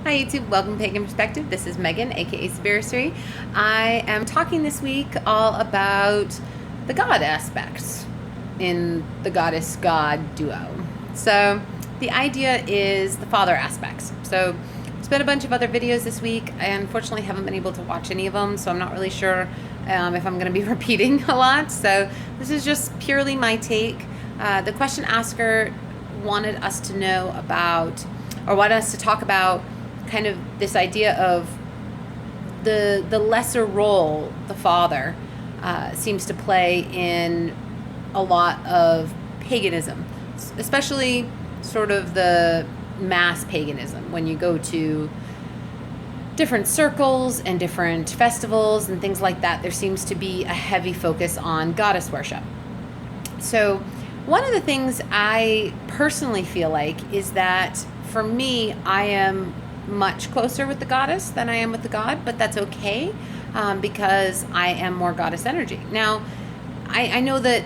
Hi YouTube, welcome to Pagan Perspective. This is Megan, aka Spiritory. I am talking this week all about the God aspects in the goddess-god duo. So the idea is the father aspects. So there's been a bunch of other videos this week. I unfortunately haven't been able to watch any of them, so I'm not really sure if I'm going to be repeating a lot. So this is just purely my take. The question asker wanted us to know about, or wanted us to talk about, kind of this idea of the lesser role the father seems to play in a lot of paganism, especially sort of the mass paganism. When you go to different circles and different festivals and things like that, there seems to be a heavy focus on goddess worship. So one of the things I personally feel like is that for me, I am much closer with the goddess than I am with the god, but that's okay because I am more goddess energy. Now, I know that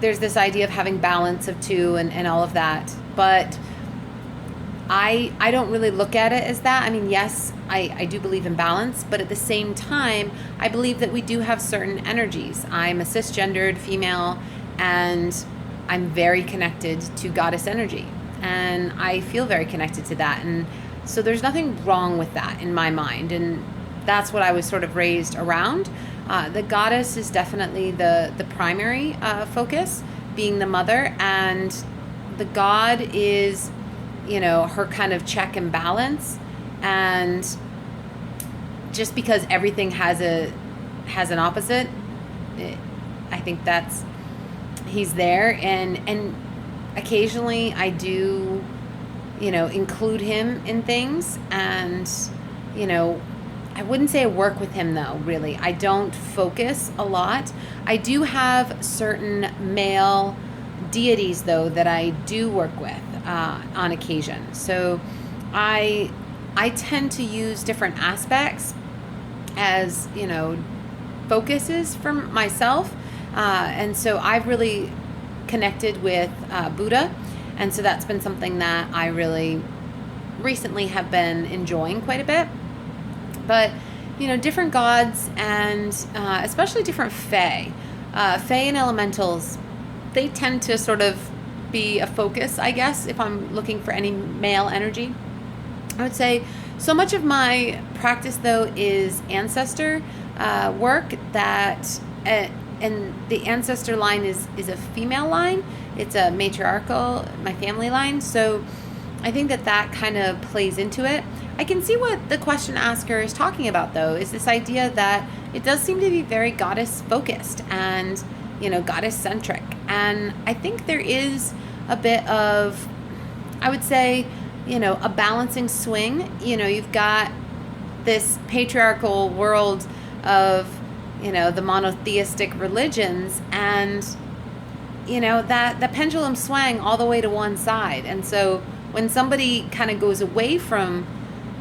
there's this idea of having balance of two and all of that, but I don't really look at it as that. I mean, yes, I do believe in balance, but at the same time, I believe that we do have certain energies. I'm a cisgendered female, and I'm very connected to goddess energy, and I feel very connected to that. And so there's nothing wrong with that in my mind, and that's what I was sort of raised around. The goddess is definitely the primary focus, being the mother, and the god is, you know, her kind of check and balance. And just because everything has an opposite, I think that's, he's there, and occasionally I do, you know, include him in things. And, you know, I wouldn't say I work with him though, really. I don't focus a lot. I do have certain male deities though that I do work with on occasion. So I tend to use different aspects as, you know, focuses for myself. And so I've really connected with Buddha. And so that's been something that I really recently have been enjoying quite a bit. But, you know, different gods, and especially different fae. Fae and elementals, they tend to sort of be a focus, I guess, if I'm looking for any male energy. I would say so much of my practice, though, is ancestor work that... and the ancestor line is a female line. It's a matriarchal, my family line. So I think that kind of plays into it. I can see what the question asker is talking about, though, is this idea that it does seem to be very goddess focused and, you know, goddess centric. And I think there is a bit of, I would say, you know, a balancing swing. You know, you've got this patriarchal world of, you know, the monotheistic religions, and, you know, that the pendulum swang all the way to one side. And so when somebody kind of goes away from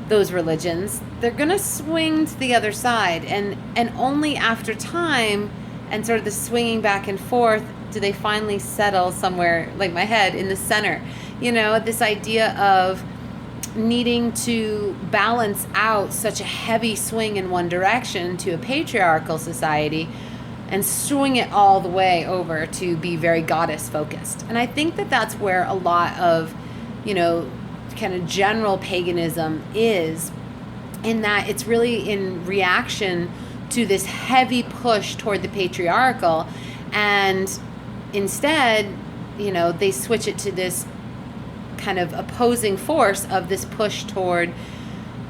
those religions, they're going to swing to the other side, and only after time and sort of the swinging back and forth do they finally settle somewhere, like my head, in the center. You know, this idea of needing to balance out such a heavy swing in one direction to a patriarchal society and swing it all the way over to be very goddess focused. And I think that that's where a lot of, you know, kind of general paganism is, in that it's really in reaction to this heavy push toward the patriarchal, and instead, you know, they switch it to this kind of opposing force of this push toward,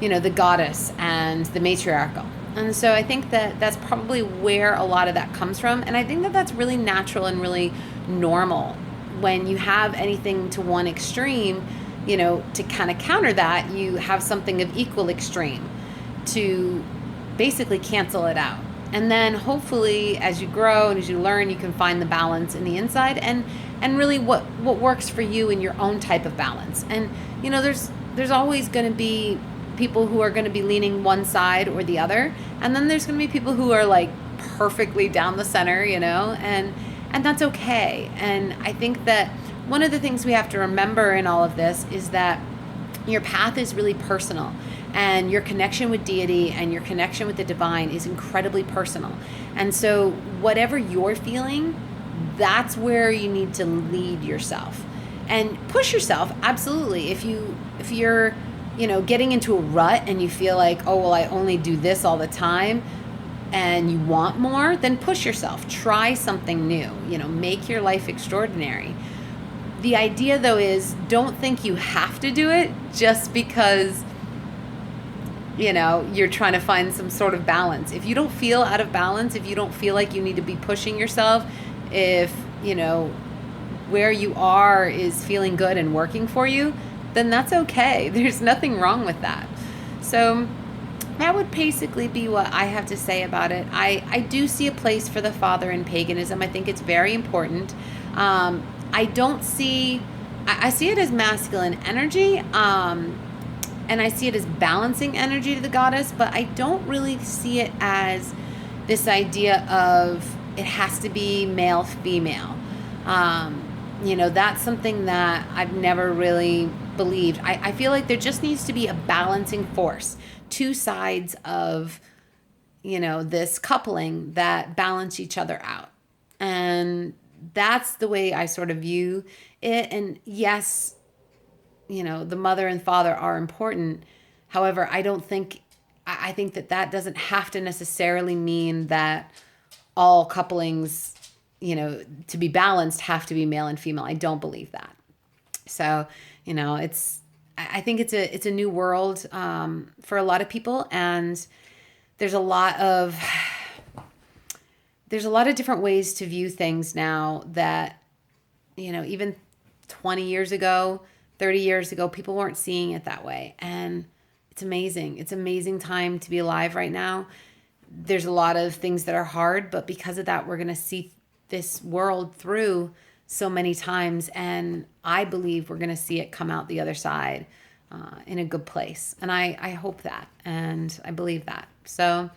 you know, the goddess and the matriarchal. And so I think that that's probably where a lot of that comes from. And I think that that's really natural and really normal. When you have anything to one extreme, you know, to kind of counter that, you have something of equal extreme to basically cancel it out. And then hopefully as you grow and as you learn, you can find the balance in the inside, and really what works for you in your own type of balance. And, you know, there's always going to be people who are going to be leaning one side or the other. And then there's going to be people who are like perfectly down the center, you know, and that's okay. And I think that one of the things we have to remember in all of this is that Your path is really personal, and your connection with deity and your connection with the divine is incredibly personal. And so whatever you're feeling, that's where you need to lead yourself and push yourself. Absolutely. If you're getting into a rut and you feel like, oh well, I only do this all the time, and you want more, then push yourself. Try something new. Make your life extraordinary. The idea, though, is don't think you have to do it just because, you're trying to find some sort of balance. If you don't feel out of balance, if you don't feel like you need to be pushing yourself, if, where you are is feeling good and working for you, then that's okay. There's nothing wrong with that. So that would basically be what I have to say about it. I do see a place for the father in paganism. I think it's very important. I see it as masculine energy, and I see it as balancing energy to the goddess, but I don't really see it as this idea of it has to be male, female. That's something that I've never really believed. I feel like there just needs to be a balancing force, two sides of, this coupling that balance each other out. And that's the way I sort of view it. And yes, the mother and father are important. However, I think that doesn't have to necessarily mean that all couplings, to be balanced have to be male and female. I don't believe that. So, I think it's a new world for a lot of people, and there's a lot of different ways to view things now that, even 20 years ago, 30 years ago, people weren't seeing it that way. And it's amazing. It's an amazing time to be alive right now. There's a lot of things that are hard, but because of that, we're going to see this world through so many times. And I believe we're going to see it come out the other side in a good place. And I hope that, and I believe that. So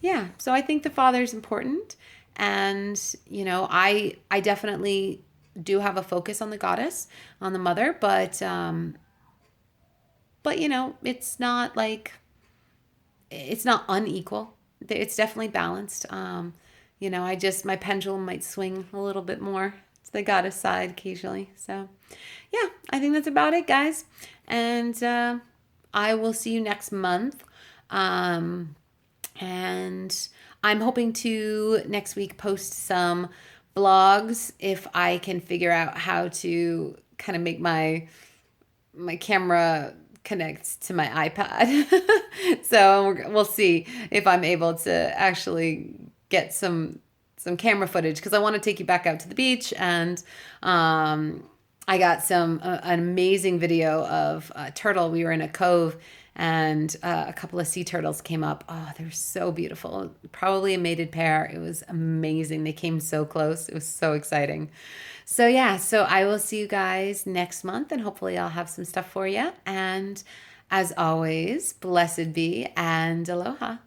yeah, so I think the father is important. And, I definitely do have a focus on the goddess, on the mother, but it's not like, it's not unequal. It's definitely balanced. My pendulum might swing a little bit more to the goddess side occasionally. So yeah, I think that's about it, guys. And I will see you next month. And I'm hoping to next week post some blogs if I can figure out how to kind of make my camera connect to my iPad. So we'll see if I'm able to actually get some camera footage, because I want to take you back out to the beach. And I got an amazing video of a turtle. We were in a cove, and a couple of sea turtles came up. Oh, they're so beautiful. Probably a mated pair. It was amazing. They came so close. It was so exciting. So yeah, so I will see you guys next month, and hopefully I'll have some stuff for you. And as always, blessed be and aloha.